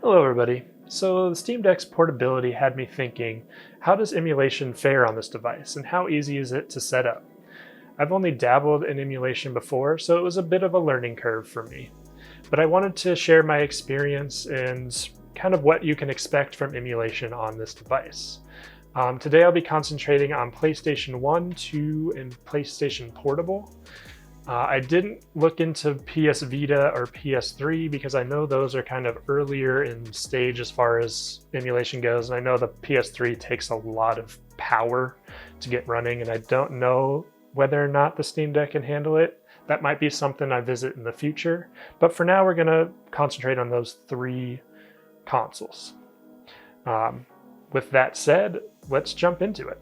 Hello everybody. So the Steam Deck's portability had me thinking, how does emulation fare on this device and how easy is it to set up? I've only dabbled in emulation before, so it was a bit of a learning curve for me. But I wanted to share my experience and kind of what you can expect from emulation on this device. Today I'll be concentrating on PlayStation 1, 2, and PlayStation Portable. I didn't look into PS Vita or PS3 because I know those are kind of earlier in stage as far as emulation goes, and I know the PS3 takes a lot of power to get running, and I don't know whether or not the Steam Deck can handle it. That might be something I visit in the future, but for now we're going to concentrate on those three consoles. With that said, let's jump into it.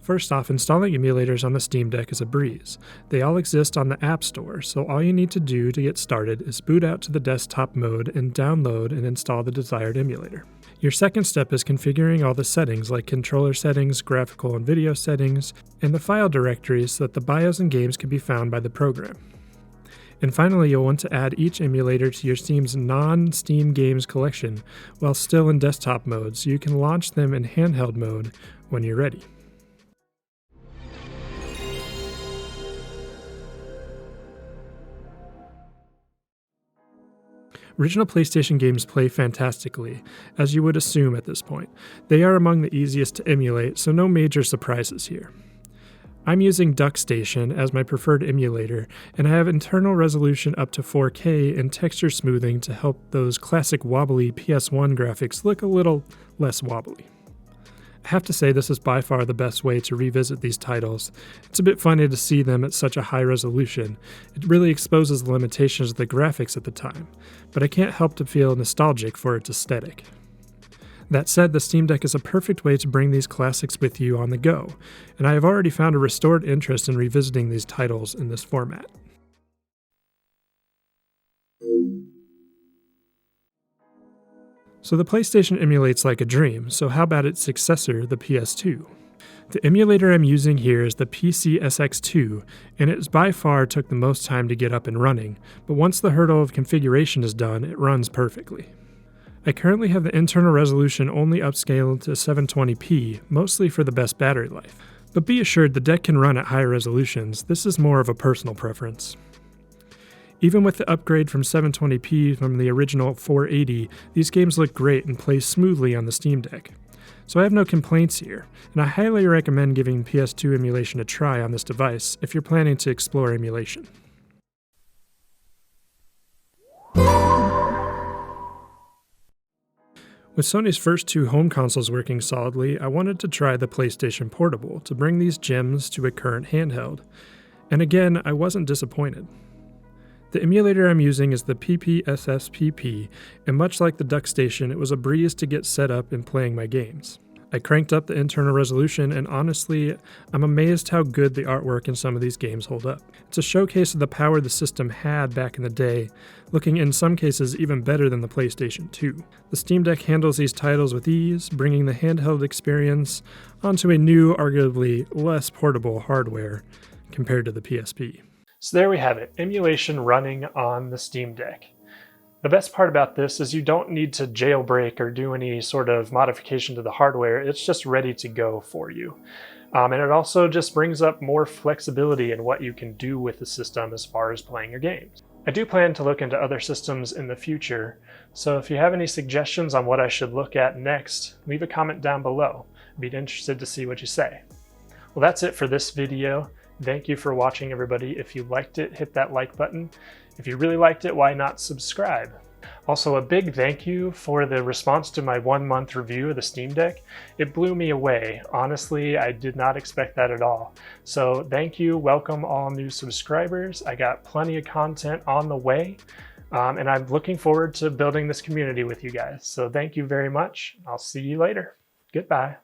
First off, installing emulators on the Steam Deck is a breeze. They all exist on the App Store, so all you need to do to get started is boot out to the desktop mode and download and install the desired emulator. Your second step is configuring all the settings like controller settings, graphical and video settings, and the file directories so that the BIOS and games can be found by the program. And finally, you'll want to add each emulator to your Steam's non-Steam games collection while still in desktop mode so you can launch them in handheld mode when you're ready. Original PlayStation games play fantastically, as you would assume at this point. They are among the easiest to emulate, so no major surprises here. I'm using DuckStation as my preferred emulator, and I have internal resolution up to 4K and texture smoothing to help those classic wobbly PS1 graphics look a little less wobbly. I have to say this is by far the best way to revisit these titles. It's a bit funny to see them at such a high resolution. It really exposes the limitations of the graphics at the time, but I can't help to feel nostalgic for its aesthetic. That said, the Steam Deck is a perfect way to bring these classics with you on the go, and I have already found a restored interest in revisiting these titles in this format. So the PlayStation emulates like a dream, so how about its successor, the PS2? The emulator I'm using here is the PCSX2, and it by far took the most time to get up and running, but once the hurdle of configuration is done, it runs perfectly. I currently have the internal resolution only upscaled to 720p, mostly for the best battery life. But be assured the deck can run at higher resolutions. This is more of a personal preference. Even with the upgrade from 720p from the original 480, these games look great and play smoothly on the Steam Deck. So I have no complaints here, and I highly recommend giving PS2 emulation a try on this device if you're planning to explore emulation. With Sony's first two home consoles working solidly, I wanted to try the PlayStation Portable to bring these gems to a current handheld. And again, I wasn't disappointed. The emulator I'm using is the PPSSPP, and much like the DuckStation, it was a breeze to get set up and playing my games. I cranked up the internal resolution, and honestly, I'm amazed how good the artwork in some of these games hold up. It's a showcase of the power the system had back in the day, looking in some cases even better than the PlayStation 2. The Steam Deck handles these titles with ease, bringing the handheld experience onto a new, arguably less portable hardware compared to the PSP. So there we have it, emulation running on the Steam Deck. The best part about this is you don't need to jailbreak or do any sort of modification to the hardware, it's just ready to go for you. And it also just brings up more flexibility in what you can do with the system as far as playing your games. I do plan to look into other systems in the future, so if you have any suggestions on what I should look at next, leave a comment down below. I'd be interested to see what you say. Well, that's it for this video. Thank you for watching, everybody. If you liked it, hit that like button. If you really liked it, why not subscribe? Also, a big thank you for the response to my 1-month review of the Steam Deck. It blew me away. Honestly, I did not expect that at all. So thank you, welcome all new subscribers. I got plenty of content on the way, and I'm looking forward to building this community with you guys. So thank you very much. I'll see you later. Goodbye.